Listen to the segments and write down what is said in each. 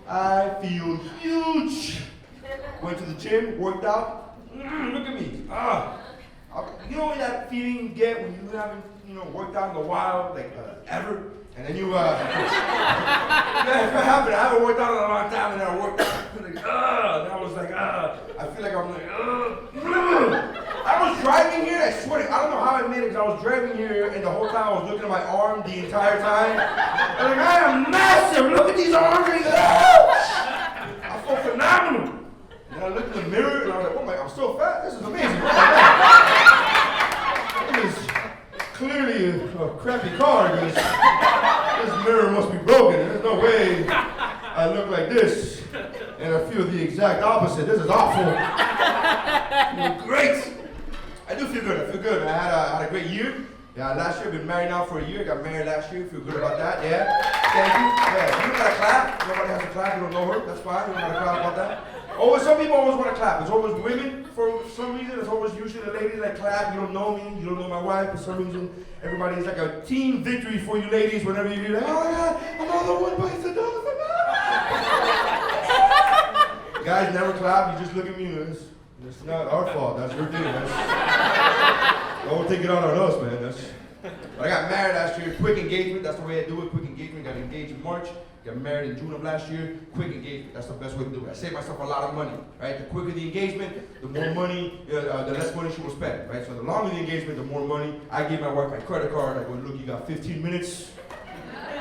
I feel huge. Went to the gym, worked out. Look at me. You know that feeling you get when you haven't, worked out in a while, like ever, and then yeah, it happened. I haven't worked out in a long time, and then I worked out. And I was like, I feel like I'm like, I was driving here. I swear, I don't know how I made it, because I was driving here, and the whole time I was looking at my arm the entire time. I'm like, I am massive. Look at these arms. I feel phenomenal. And I looked in the mirror, and I was like, oh my, I'm so fat. This is amazing. It is clearly a crappy car, because this mirror must be broken. There's no way I look like this, and I feel the exact opposite. This is awful. Great. I do feel good. I feel good. I had a great year. Yeah, last year, I've been married now for a year. I got married last year. Feel good about that. Yeah. Thank you. Yeah. You don't gotta clap. Nobody has to clap. You don't know her. That's fine. You don't gotta clap about that. Always, some people always want to clap. It's always women for some reason. It's always usually the ladies that clap. You don't know me. You don't know my wife. For some reason, everybody's like a team victory for you ladies whenever you do like, oh my God, another one bites the dust. Guys never clap. You just look at me. It's not our fault. That's your thing. Don't take it out on us, man. But I got married last year. Quick engagement. That's the way I do it. Quick engagement. Got engaged in March. Got married in June of last year. Quick engagement. That's the best way to do it. I saved myself a lot of money, right? The quicker the engagement, the more money, the less money she will spend, right? So the longer the engagement, the more money. I gave my wife my credit card. I go, look, you got 15 minutes.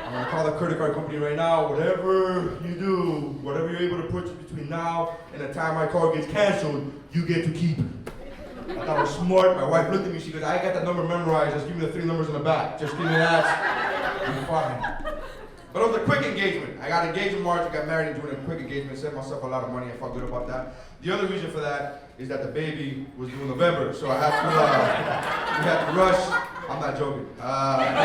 I'm gonna call the credit card company right now. Whatever you do, whatever you're able to purchase between now and the time my card gets canceled, you get to keep. I thought I was smart. My wife looked at me. She goes, I got that number memorized. Just give me the 3 numbers in the back. Just give me that. You're fine. But it was a quick engagement. I got engaged in March, I got married in June, a quick engagement, saved myself a lot of money, I felt good about that. The other reason for that is that the baby was due in November, so I had to, we had to rush. I'm not joking. I'm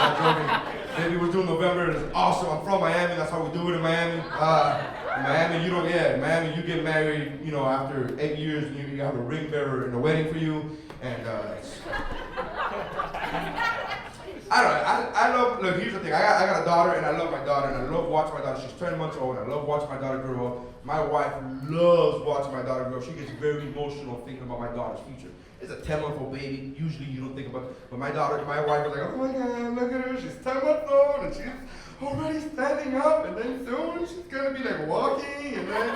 not joking. Baby was due in November, it's awesome. I'm from Miami, that's how we do it in Miami. In Miami, in Miami, you get married, after 8 years, and you have a ring bearer and a wedding for you, and I love, look, here's the thing, I got a daughter, and I love my daughter, and I love watching my daughter. She's 10 months old, and I love watching my daughter grow up. My wife loves watching my daughter grow up. She gets very emotional thinking about my daughter's future. It's a 10-month-old baby, usually you don't think about it, but my wife was like, oh my God, look at her, she's 10 months old, and she's already standing up, and then soon she's gonna be like walking, and then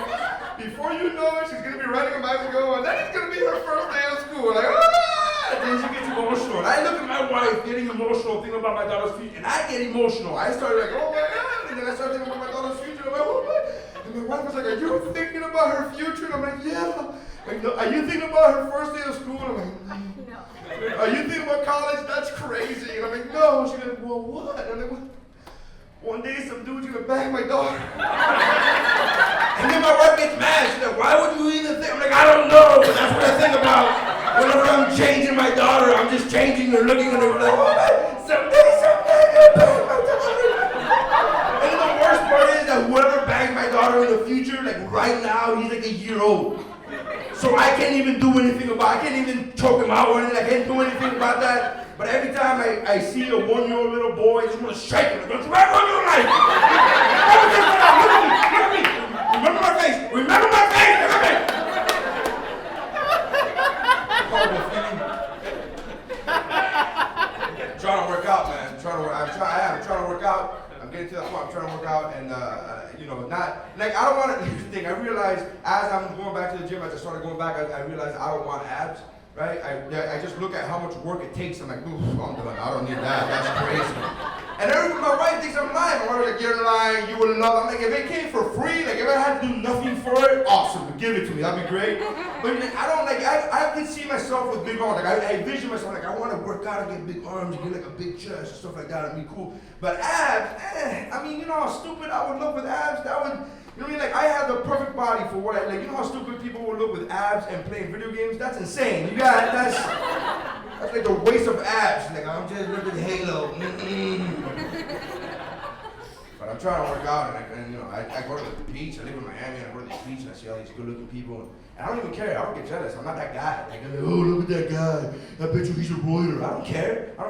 before you know it, she's gonna be riding a bicycle, and then it's gonna be her first day of school, like, and then she gets emotional. And I look at my wife getting emotional, thinking about my daughter's future, and I get emotional. I started like, oh my God, and then I started thinking about my daughter's future, and I'm like, oh my. And my wife was like, are you thinking about her future? And I'm like, yeah. Like, no. Are you thinking about her first day of school? And I'm like, no. Are you thinking about college? That's crazy. And I'm like, no. She's like, well, what? And I'm like, what? One day some dude's gonna bang my daughter. And then my wife gets mad. She's like, why would you even think? I'm like, I don't know, but that's what I think about. Whenever I'm changing my daughter, I'm just changing her, looking at her like, oh, someday I'm gonna bang my daughter. And then the worst part is that whoever bangs my daughter in the future, like right now, he's like a year old. So I can't even do anything about it. I can't even choke him out or anything. I can't do anything about that. But every time I see a 1-year-old little boy, I just want to shake him. Look at your life. Look at me. Remember my face. Remember my face. Look at me. Horrible feeling. I'm trying to work out, man. I'm trying to work out. I'm getting to that point. I'm trying to work out, and not like I don't want to. Here's the thing. I realized as I'm going back to the gym, as I started going back, I realized I don't want abs. Right? I just look at how much work it takes. I'm like, ooh, I'm done. I don't need that. That's crazy. And my wife thinks I'm lying. My wife's like, you're lying. You would love it. I'm like, if it came for free, like if I had to do nothing for it, awesome. Give it to me. That'd be great. But I don't like. I can see myself with big arms. Like I envision myself like I want to work out and get big arms and get like a big chest and stuff like that. It'd be cool. But abs, I mean, you know how stupid I would look with abs. That would. You know what I mean? Like, I have the perfect body for what you know how stupid people will look with abs and playing video games? That's insane. That's like the waste of abs. Like, I'm just looking at Halo. But I'm trying to work out, and I go to the beach. I live in Miami, and I go to the beach, and I see all these good-looking people. And I don't even care. I don't get jealous. I'm not that guy. Like, oh, look at that guy. I bet you he's a roider. I don't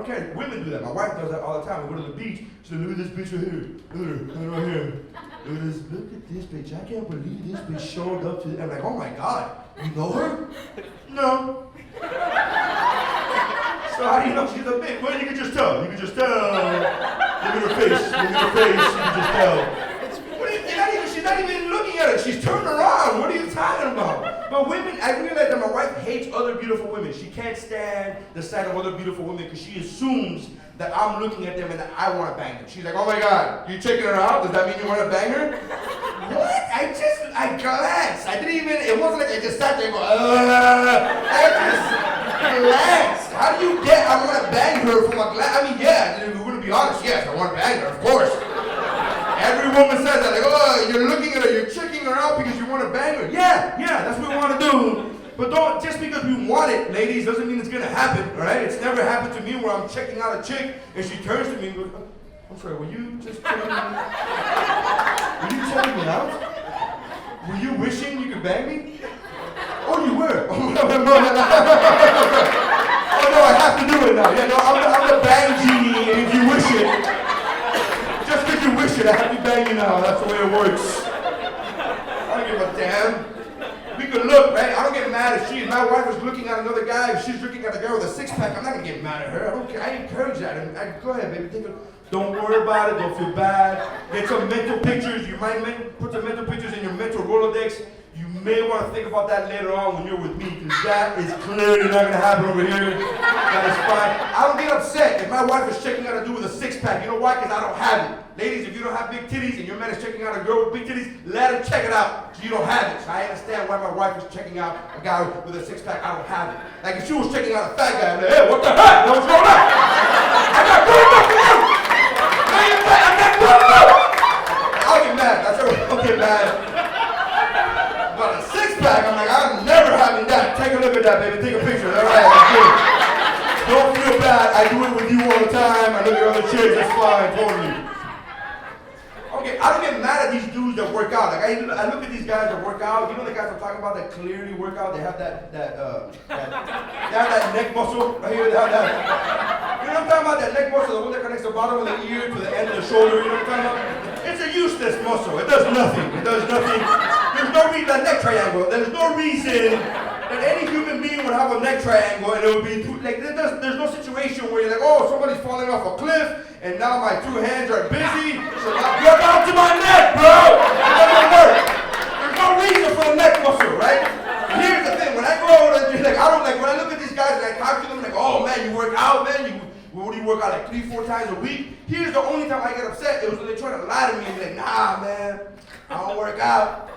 care. Women do that. My wife does that all the time. We go to the beach. She's like, look at this bitch right here. Look at her right here. Look at this. Look at this bitch. I can't believe this bitch showed up to. I'm like, oh my God. You know her? No. So how do you know she's a bitch? Well, you can just tell. You can just tell. Look at her face. Look at her face. You can just tell. She's not even looking at it. She's turned around. What are you talking about? But women, I realize that my wife hates other beautiful women. She can't stand the sight of other beautiful women because she assumes that I'm looking at them and that I want to bang them. She's like, oh my God, you checking her out? Does that mean you want to bang her? What? I glanced. I didn't even, it wasn't like I just sat there and go, I just glanced. How do you get, I want to bang her from a glance? I mean, yeah, if we're going to be honest, yes, I want to bang her, of course. Every woman says that, like, oh, you're looking at her, you're checking her out because you want to bang her. Yeah, that's what we want to do. But don't, just because we want it, ladies, doesn't mean it's going to happen, all right? It's never happened to me where I'm checking out a chick and she turns to me and goes, I'm sorry, were you just checking me out? Were you checking me out? Were you wishing you could bang me? Oh, you were? Oh, no, I have to do it now. Yeah, no, I'm the bang genie, and if you wish it, just because you wish it, I have to bang you now. That's the way it works. I don't give a damn. We could look, right? I don't get mad if my wife was looking at another guy, if she's looking at a girl with a six-pack, I'm not gonna get mad at her. I don't care. I encourage that. Go ahead, baby. Don't worry about it. Don't feel bad. Get some mental pictures. You might put some mental pictures in your mental Rolodex. You may want to think about that later on when you're with me, because that is clearly not going to happen over here. That is fine. I don't get upset if my wife is checking out a dude with a six-pack. You know why? Because I don't have it. Ladies, if you don't have big titties and your man is checking out a girl with big titties, let him check it out. So you don't have it. So I understand why my wife is checking out a guy with a six-pack. I don't have it. Like if she was checking out a fat guy, I'm like, hey, what the heck? What's going on? I'm not good enough for you. I'm not good enough. I'll get mad. That's her. I'll get mad. But a six-pack, I'm like, I'm never having that. Take a look at that, baby. Take a picture. All right, that's good. Don't feel bad. I do it with you all the time. I look at other chicks. That's fine, totally. Okay, I don't get mad at these dudes that work out. Like I look at these guys that work out. You know the guys I'm talking about that clearly work out. They have that neck muscle right here. They have that. You know what I'm talking about? That neck muscle, the one that connects the bottom of the ear to the end of the shoulder. You know what I'm talking about? It's a useless muscle. It does nothing. It does nothing. There's no reason that neck triangle. There's no reason that any human being would have a neck triangle and it would be like there's no situation where you're like, oh, somebody's falling off a cliff and now my two hands are busy, so now you're down to my neck, bro. It doesn't work. There's no reason for the neck muscle, right? And here's the thing: when I go over, like I don't like when I look at these guys and I talk to them, like, oh man, you work out, man. What do you work out like 3-4 times a week? Here's the only time I get upset. It was when they try to lie to me and be like, nah, man, I don't work out.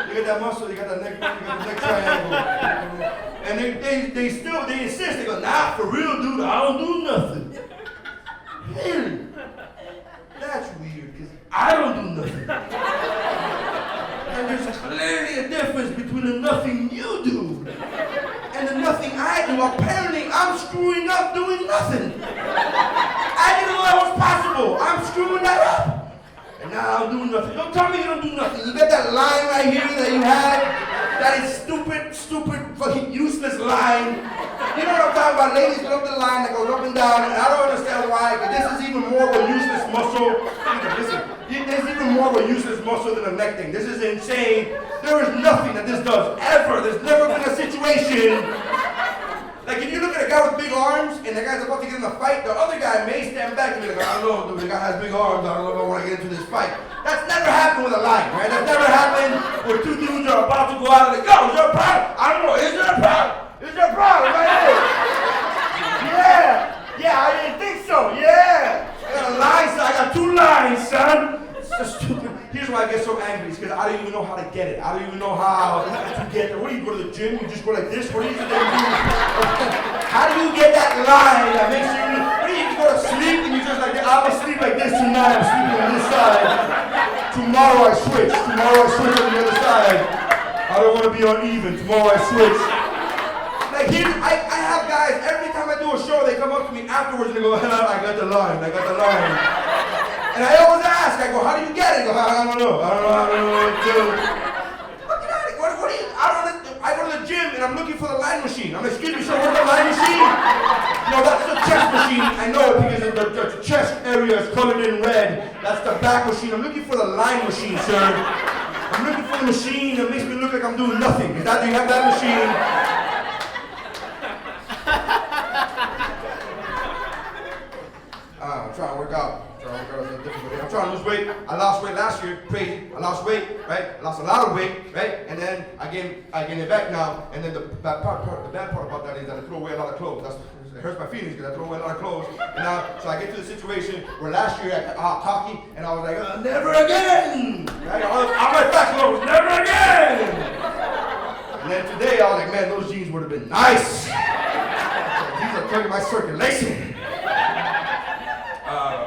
You got that muscle, you got that neck triangle. And they insist, they go, nah, for real, dude, I don't do nothing. Really? That's weird, because I don't do nothing. And there's clearly a difference between the nothing you do and the nothing I do. Apparently, I'm screwing up doing nothing. I didn't know that was possible. I'm screwing that up. And now I'm doing nothing. Don't tell me you don't do nothing. You got that line right here that you had. That is stupid, fucking useless line. You know what I'm talking about? Ladies love the line that goes up and down, and I don't understand why, but this is even more of a useless muscle. Listen, there's even more of a useless muscle than a neck thing. This is insane. There is nothing that this does, ever. There's never been a situation. Like if you look at a guy with big arms, and the guy's about to get in a fight, the other guy may stand back and be like, I don't know, dude, the guy has big arms, I don't know if I want to get into this fight. That's never happened with a line, right? That's never happened where two dudes are about to go out and they go, is there a problem? I don't know, is there a problem? Is there a problem right here? Yeah, I didn't think so, yeah. I got a line, son. I got two lines, son. It's so stupid. Here's why I get so angry, it's because I don't even know how to get it. I don't even know how to get there. What do you go to the gym? You just go like this? What do you do? How do you get that line that makes you, what do you go to sleep and you just like, I'm going to sleep like this tonight, I'm sleeping on this side. Tomorrow I switch on the other side. I don't want to be uneven. Tomorrow I switch. Like I have guys, every time I do a show, they come up to me afterwards and they go, I got the line. And I always ask, I go, how do you get it? They go, I don't know. What do you, I go to the gym and I'm looking for the line machine. I'm like, excuse me, sir, where's the line machine? No, that's the chest machine. I know it because the chest area is colored in red. That's the back machine. I'm looking for the line machine, sir. I'm looking for the machine that makes me look like I'm doing nothing. Do you have that machine? I'm trying to work out. I'm trying to lose weight. I lost weight last year, crazy. I lost weight, right? I lost a lot of weight, right? And then I gained it back now. And then the bad part about that is that I throw away a lot of clothes. It hurts my feelings because I throw away a lot of clothes. And now, so I get to the situation where last year I got cocky and I was like, never again! Right? All my fat clothes, never again! And then today I was like, man, those jeans would have been nice. These are killing my circulation.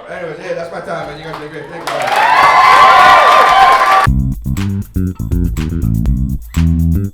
Anyways, yeah, that's my time, man. You guys did great. Thank you.